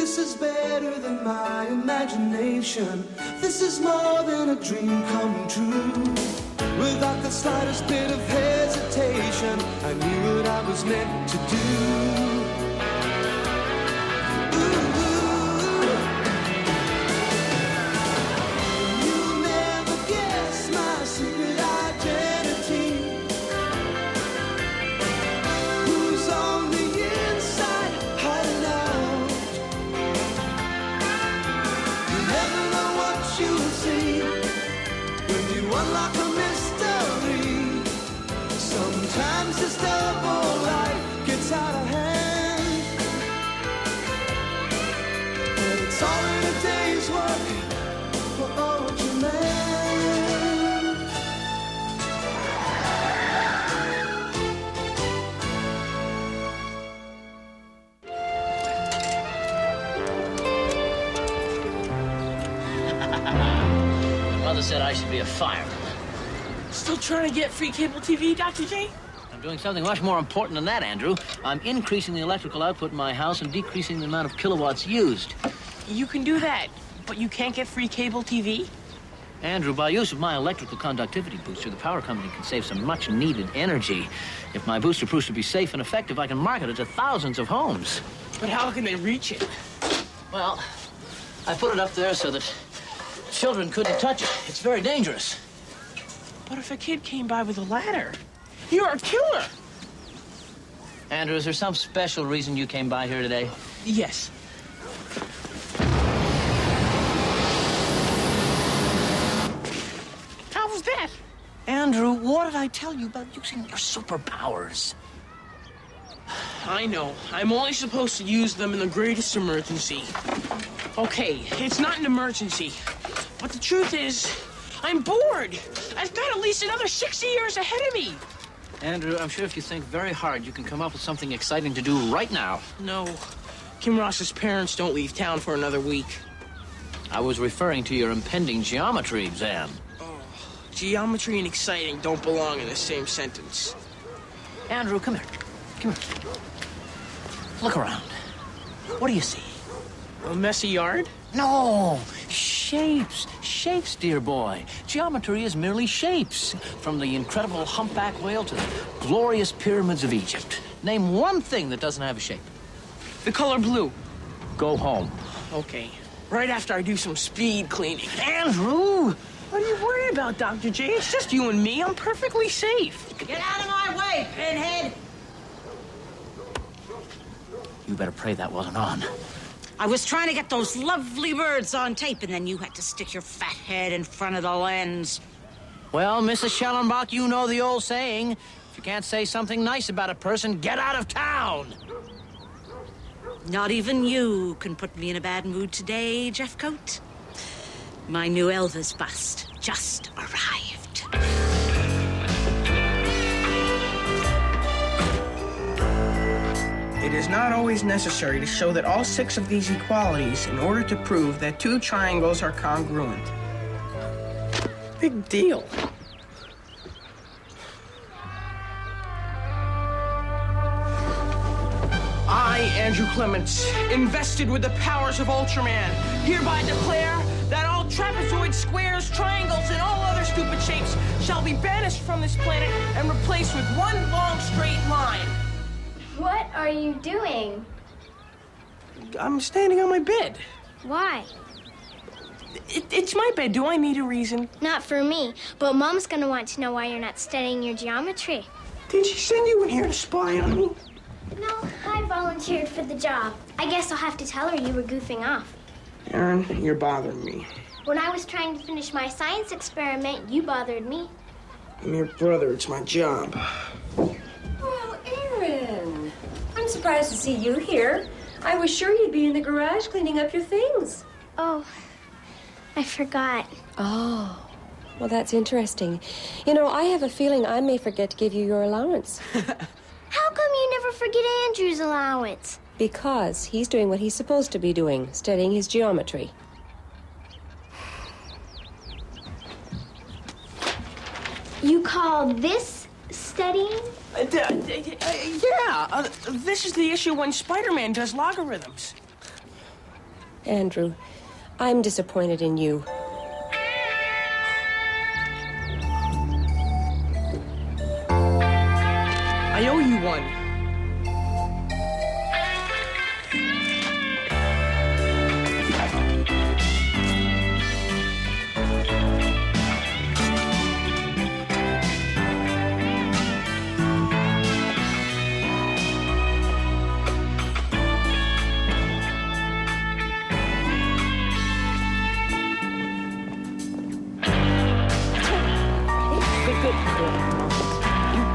This is better than my imagination. This is more than a dream come true. Without the slightest bit of hesitation, I knew what I was meant to do. Unlock a mystery. Sometimes this double life gets out of hand, but it's all in a day's work for Ultraman. Mother said I should be a fireman. Still trying to get free cable TV, Dr. J? I'm doing something much more important than that, Andrew. I'm increasing the electrical output in my house and decreasing the amount of kilowatts used. You can do that, but you can't get free cable TV? Andrew, by use of my electrical conductivity booster, the power company can save some much-needed energy. If my booster proves to be safe and effective, I can market it to thousands of homes. But how can they reach it? Well, I put it up there so that children couldn't touch it. It's very dangerous. But if a kid came by with a ladder, you're a killer. Andrew, is there some special reason you came by here today? Yes. How was that? Andrew, what did I tell you about using your superpowers? I know. I'm only supposed to use them in the greatest emergency. Okay, it's not an emergency. But the truth is, I'm bored. I've got at least another 60 years ahead of me. Andrew, I'm sure if you think very hard, you can come up with something exciting to do right now. No. Kim Ross's parents don't leave town for another week. I was referring to your impending geometry exam. Oh, geometry and exciting don't belong in the same sentence. Andrew, come here. Come here. Look around. What do you see? A messy yard? No, shapes. Shapes, dear boy. Geometry is merely shapes. From the incredible humpback whale to the glorious pyramids of Egypt. Name one thing that doesn't have a shape. The color blue. Go home. Okay. Right after I do some speed cleaning. Andrew! What are you worried about, Dr. J? It's just you and me. I'm perfectly safe. Get out of my way, pinhead! You better pray that wasn't on. I was trying to get those lovely words on tape, and then you had to stick your fat head in front of the lens. Well, Mrs. Schellenbach, you know the old saying. If you can't say something nice about a person, get out of town. Not even you can put me in a bad mood today, Jeffcoate. My new Elvis bust just arrived. It is not always necessary to show that all 6 of these equalities in order to prove that 2 triangles are congruent. Big deal. I, Andrew Clements, invested with the powers of Ultraman, hereby declare that all trapezoid squares, triangles, and all other stupid shapes shall be banished from this planet and replaced with one long straight line. What are you doing? I'm standing on my bed. Why? It's my bed. Do I need a reason? Not for me, but Mom's gonna want to know why you're not studying your geometry. Did she send you in here to spy on me? No, I volunteered for the job. I guess I'll have to tell her you were goofing off. Aaron, you're bothering me. When I was trying to finish my science experiment, you bothered me. I'm your brother. It's my job. Well, Aaron, I'm surprised to see you here. I was sure you'd be in the garage cleaning up your things. Oh, I forgot. Oh, well, that's interesting. You know, I have a feeling I may forget to give you your allowance. How come you never forget Andrew's allowance? Because he's doing what he's supposed to be doing, studying his geometry. You call this studying? Yeah, this is the issue when Spider-Man does logarithms. Andrew, I'm disappointed in you. I owe you one.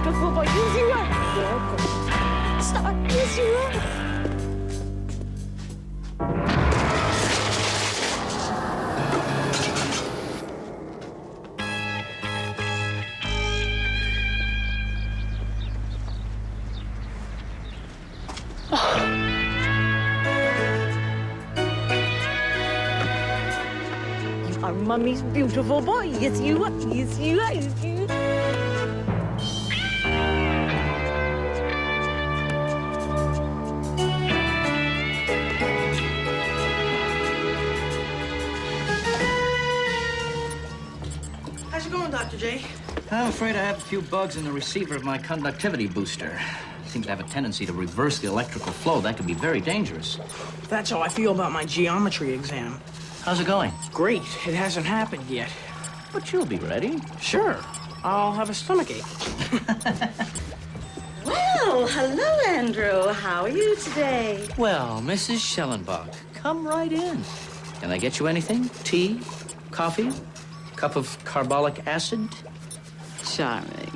Beautiful boy, yes you are. Stop, yes you are. You are Mummy's beautiful boy. Yes you are. Yes you are. Yes you are. How's it going, Dr. J? I'm afraid I have a few bugs in the receiver of my conductivity booster. Seems to have a tendency to reverse the electrical flow. That could be very dangerous. That's how I feel about my geometry exam. How's it going? Great. It hasn't happened yet. But you'll be ready. Sure. I'll have a stomachache. Well, hello, Andrew. How are you today? Well, Mrs. Schellenbach, come right in. Can I get you anything? Tea? Coffee? Cup of carbolic acid? Charming.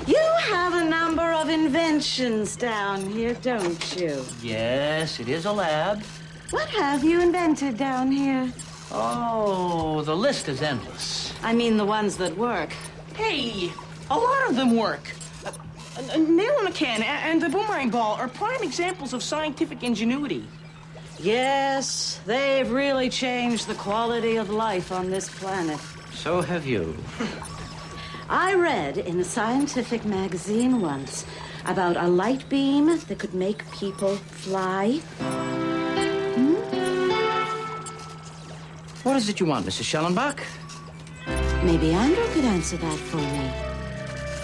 You have a number of inventions down here, don't you? Yes, it is a lab. What have you invented down here? Oh, the list is endless. I mean the ones that work. Hey, a lot of them work. A nail in a can and the boomerang ball are prime examples of scientific ingenuity. Yes, they've really changed the quality of life on this planet. So have you. I read in a scientific magazine once about a light beam that could make people fly. What is it you want, Mrs. Schellenbach? Maybe Andrew could answer that for me.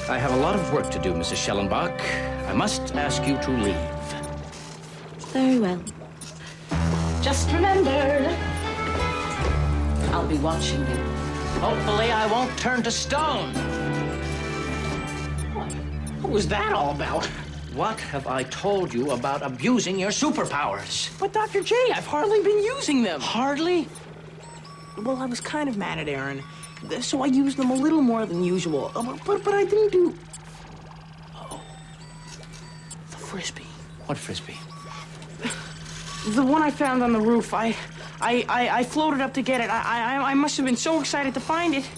I have a lot of work to do, Mrs. Schellenbach. I must ask you to leave. Very well. Just remember, I'll be watching you. Hopefully I won't turn to stone. What was that all about? What have I told you about abusing your superpowers? But Dr. J, I've hardly been using them. Hardly? Well, I was kind of mad at Aaron, so I used them a little more than usual. But I didn't do... Oh. The Frisbee. What Frisbee? The one I found on the roof. I floated up to get it. I must have been so excited to find it.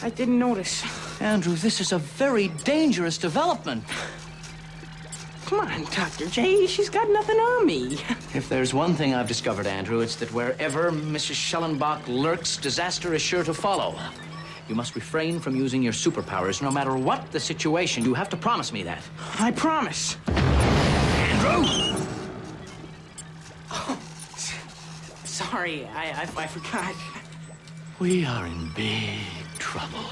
I didn't notice. Andrew, this is a very dangerous development. Come on, Dr. J. She's got nothing on me. If there's one thing I've discovered, Andrew, it's that wherever Mrs. Schellenbach lurks, disaster is sure to follow. You must refrain from using your superpowers, no matter what the situation. You have to promise me that. I promise. Andrew! Oh, sorry, I forgot. We are in big trouble.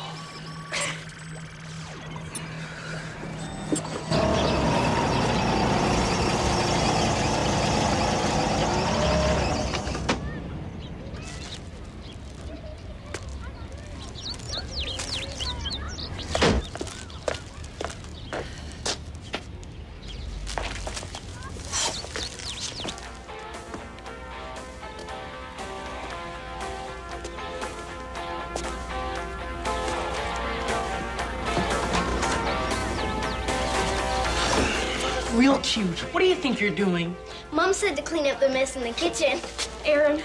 Real cute. What do you think you're doing? Mom said to clean up the mess in the kitchen. Aaron,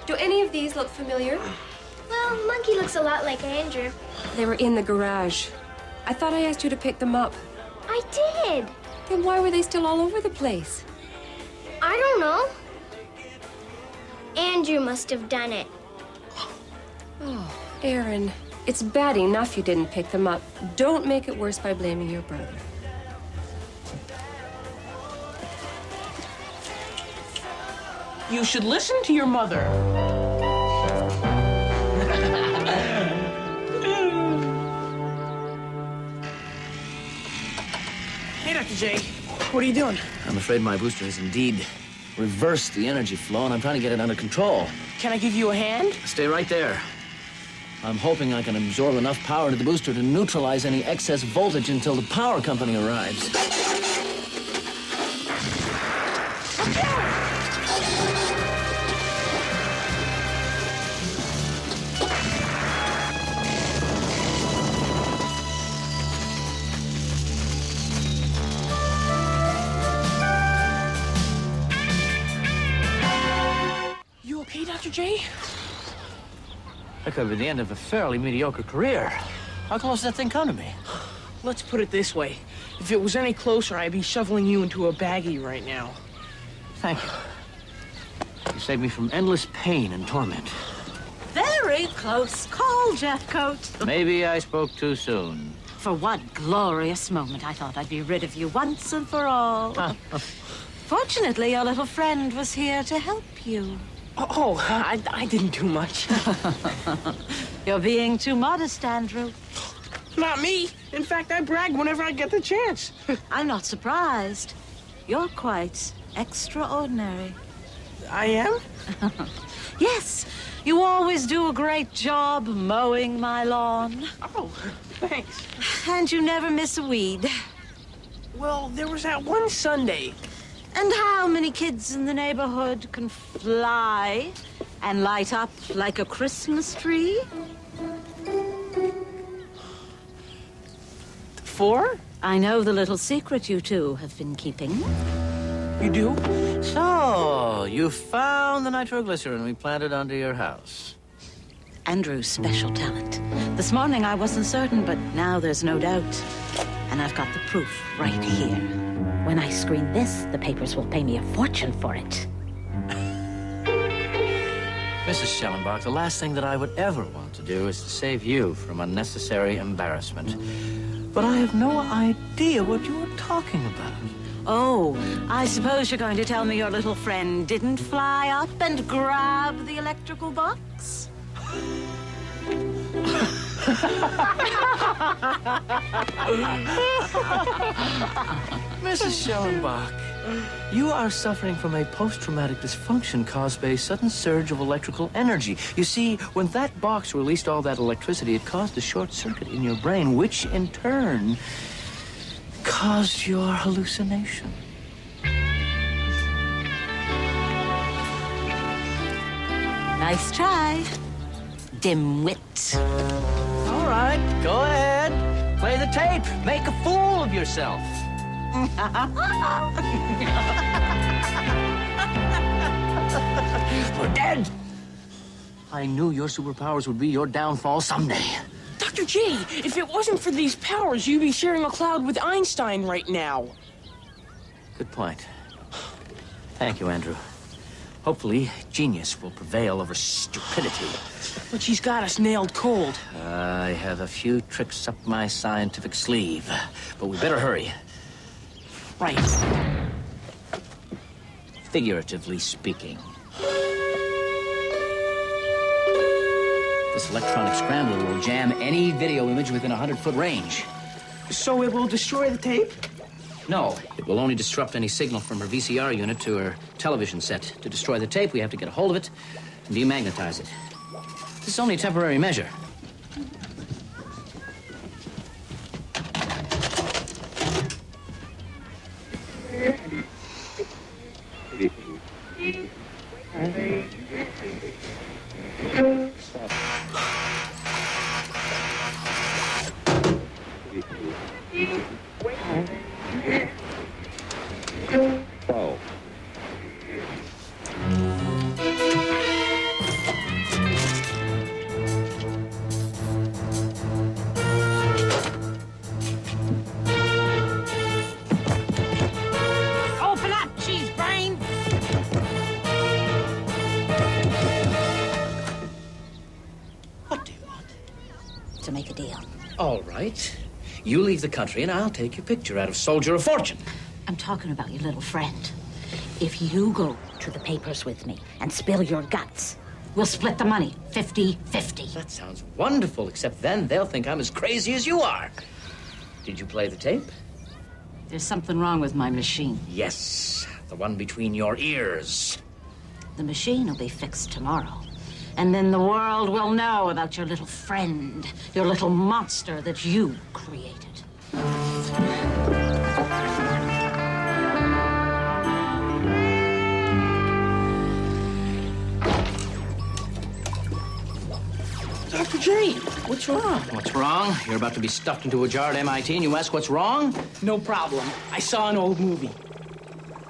do any of these look familiar? Well, Monkey looks a lot like Andrew. They were in the garage. I thought I asked you to pick them up. I did. Then why were they still all over the place? I don't know. Andrew must have done it. Oh, Aaron, it's bad enough you didn't pick them up. Don't make it worse by blaming your brother. You should listen to your mother. Hey, Dr. J. What are you doing? I'm afraid my booster has indeed reversed the energy flow, and I'm trying to get it under control. Can I give you a hand? Stay right there. I'm hoping I can absorb enough power into the booster to neutralize any excess voltage until the power company arrives. You okay, Dr. J? That could be the end of a fairly mediocre career. How close did that thing come to me? Let's put it this way. If it was any closer, I'd be shoveling you into a baggie right now. Thank you. You saved me from endless pain and torment. Very close call, Jeffcoate. Maybe I spoke too soon. For one glorious moment, I thought I'd be rid of you once and for all. Fortunately, your little friend was here to help you. I didn't do much. You're being too modest, Andrew. Not me. In fact, I brag whenever I get the chance. I'm not surprised. You're quite extraordinary. I am? Yes, you always do a great job mowing my lawn. Oh, thanks. And you never miss a weed. Well, there was that one Sunday. And how many kids in the neighborhood can fly and light up like a Christmas tree? 4? I know the little secret you two have been keeping. You do? So, you found the nitroglycerin we planted under your house. Andrew's special talent. This morning I wasn't certain, but now there's no doubt. And I've got the proof right here. When I screen this, the papers will pay me a fortune for it. Mrs. Schellenbach, the last thing that I would ever want to do is to save you from unnecessary embarrassment. But I have no idea what you were talking about. Oh, I suppose you're going to tell me your little friend didn't fly up and grab the electrical box? Mrs. Schellenbach, you are suffering from a post-traumatic dysfunction caused by a sudden surge of electrical energy. You see, when that box released all that electricity, it caused a short circuit in your brain, which in turn caused your hallucination. Nice try, dimwit. All right, go ahead. Play the tape. Make a fool of yourself. We're dead. I knew your superpowers would be your downfall someday. Dr. J, if it wasn't for these powers, you'd be sharing a cloud with Einstein right now. Good point. Thank you, Andrew. Hopefully, genius will prevail over stupidity. But she's got us nailed cold. I have a few tricks up my scientific sleeve, but we better hurry. Right. Figuratively speaking. This electronic scrambler will jam any video image within a 100-foot range. So it will destroy the tape? No, it will only disrupt any signal from her VCR unit to her television set. To destroy the tape, we have to get a hold of it and demagnetize it. This is only a temporary measure. Open up, cheese brain! What do you want? To make a deal. All right. You leave the country and I'll take your picture out of Soldier of Fortune. I'm talking about your little friend. If you go to the papers with me and spill your guts, we'll split the money 50-50. That sounds wonderful, except then they'll think I'm as crazy as you are. Did you play the tape? There's something wrong with my machine. Yes, the one between your ears. The machine will be fixed tomorrow. And then the world will know about your little friend, your little monster that you created. Dr. J, what's wrong? What's wrong? You're about to be stuffed into a jar at MIT and you ask what's wrong? No problem. I saw an old movie.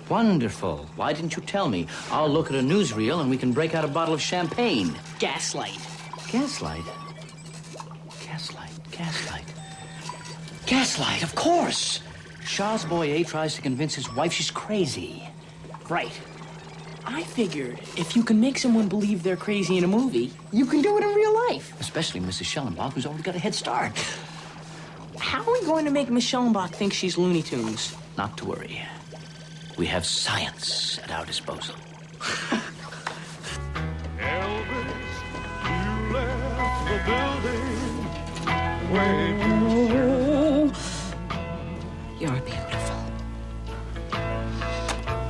Wonderful. Why didn't you tell me? I'll look at a newsreel and we can break out a bottle of champagne. Gaslight. Gaslight? Gaslight. Gaslight, of course. Shah's boy A tries to convince his wife she's crazy. Right. I figured if you can make someone believe they're crazy in a movie, you can do it in real life. Especially Mrs. Schellenbach, who's already got a head start. How are we going to make Miss Schellenbach think she's Looney Tunes? Not to worry. We have science at our disposal. Elvis, you left the building when You're beautiful.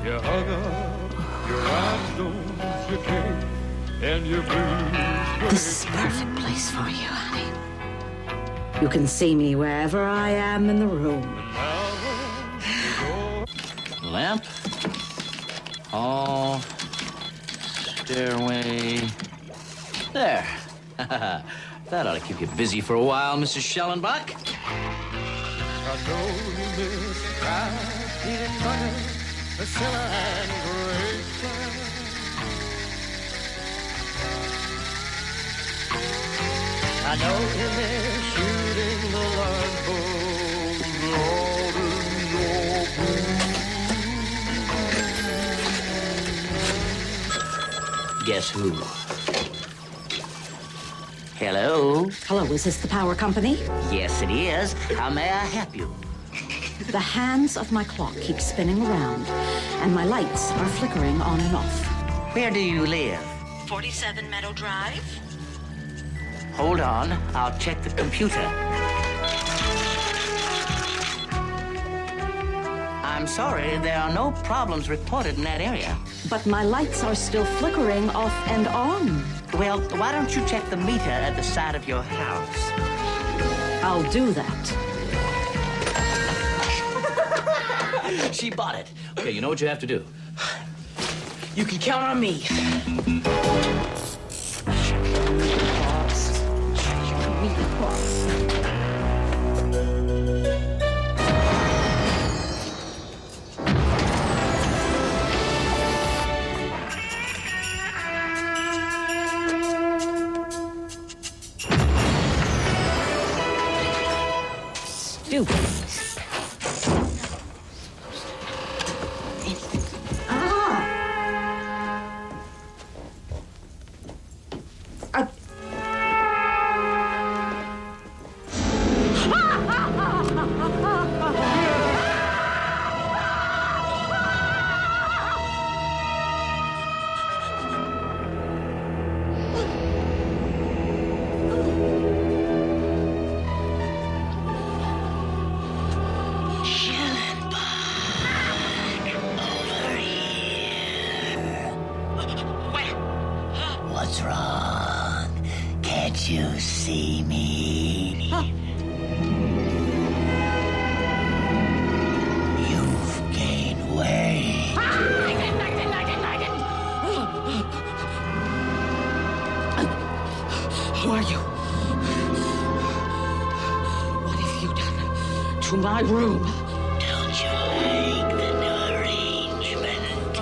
you hung up your eyes, don't you care, and your blues. This is the perfect place for you, honey. You can see me wherever I am in the room. Lamp. Hall. Stairway. There. That ought to keep you busy for a while, Mrs. Schellenbach. I know you miss guys eating money, the Silla and Graceland. I know you miss shooting the line Lord in your boots. Guess who? Hello? Hello, is this the power company? Yes, it is. How may I help you? The hands of my clock keep spinning around, and my lights are flickering on and off. Where do you live? 47 Meadow Drive? Hold on. I'll check the computer. I'm sorry, there are no problems reported in that area. But my lights are still flickering off and on. Well, why don't you check the meter at the side of your house? I'll do that. She bought it. Okay, you know what you have to do. You can count on me. Stupid. What's wrong? Can't you see me? You've gained weight. Who are you? What have you done to my room? Don't you like the new arrangement?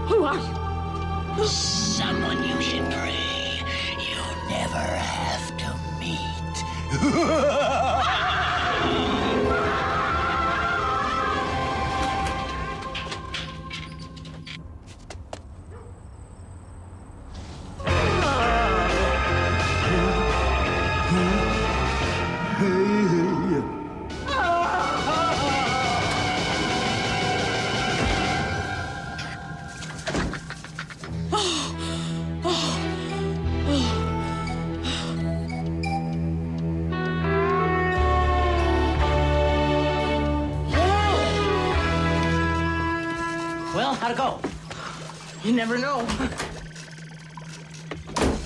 Who are you? Someone you should pray you never have to meet. Well, how'd it go? You never know.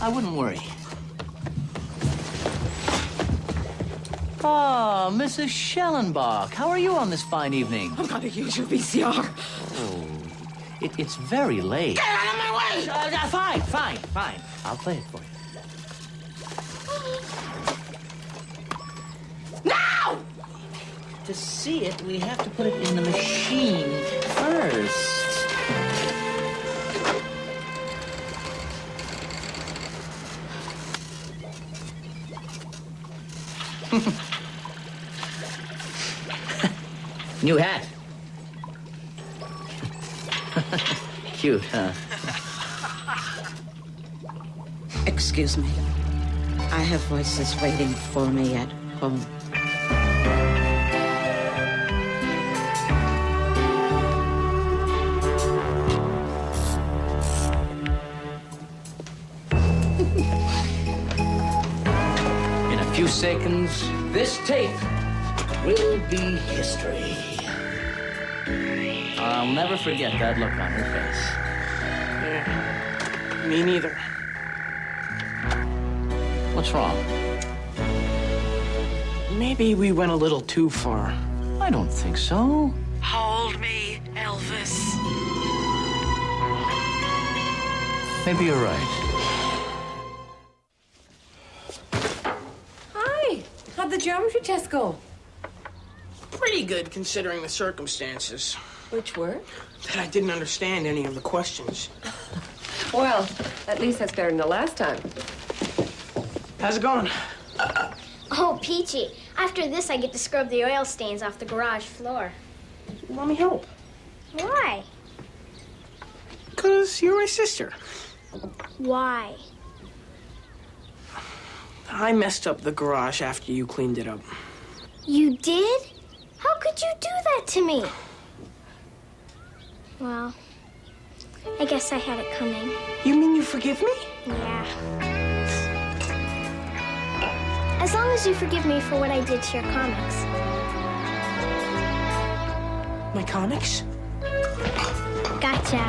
I wouldn't worry. Oh, Mrs. Schellenbach, how are you on this fine evening? I'm gonna use your VCR. It's very late. Get out of my way! Fine. I'll play it for you. Now! To see it, we have to put it in the machine first. New hat. Cute, huh? Excuse me. I have voices waiting for me at home. In a few seconds, this tape will be history. I'll never forget that look on her face. Yeah, me neither. What's wrong? Maybe we went a little too far. I don't think so. Hold me, Elvis. Maybe you're right. Hi. How'd the geometry test go? Pretty good considering the circumstances. Which were? That I didn't understand any of the questions. Well, at least that's better than the last time. How's it going? Oh, peachy. After this, I get to scrub the oil stains off the garage floor. Let me help. Why? 'Cause you're my sister. Why? I messed up the garage after you cleaned it up. You did? How could you do that to me? Well, I guess I had it coming. You mean you forgive me? Yeah. As long as you forgive me for what I did to your comics. My comics? Gotcha.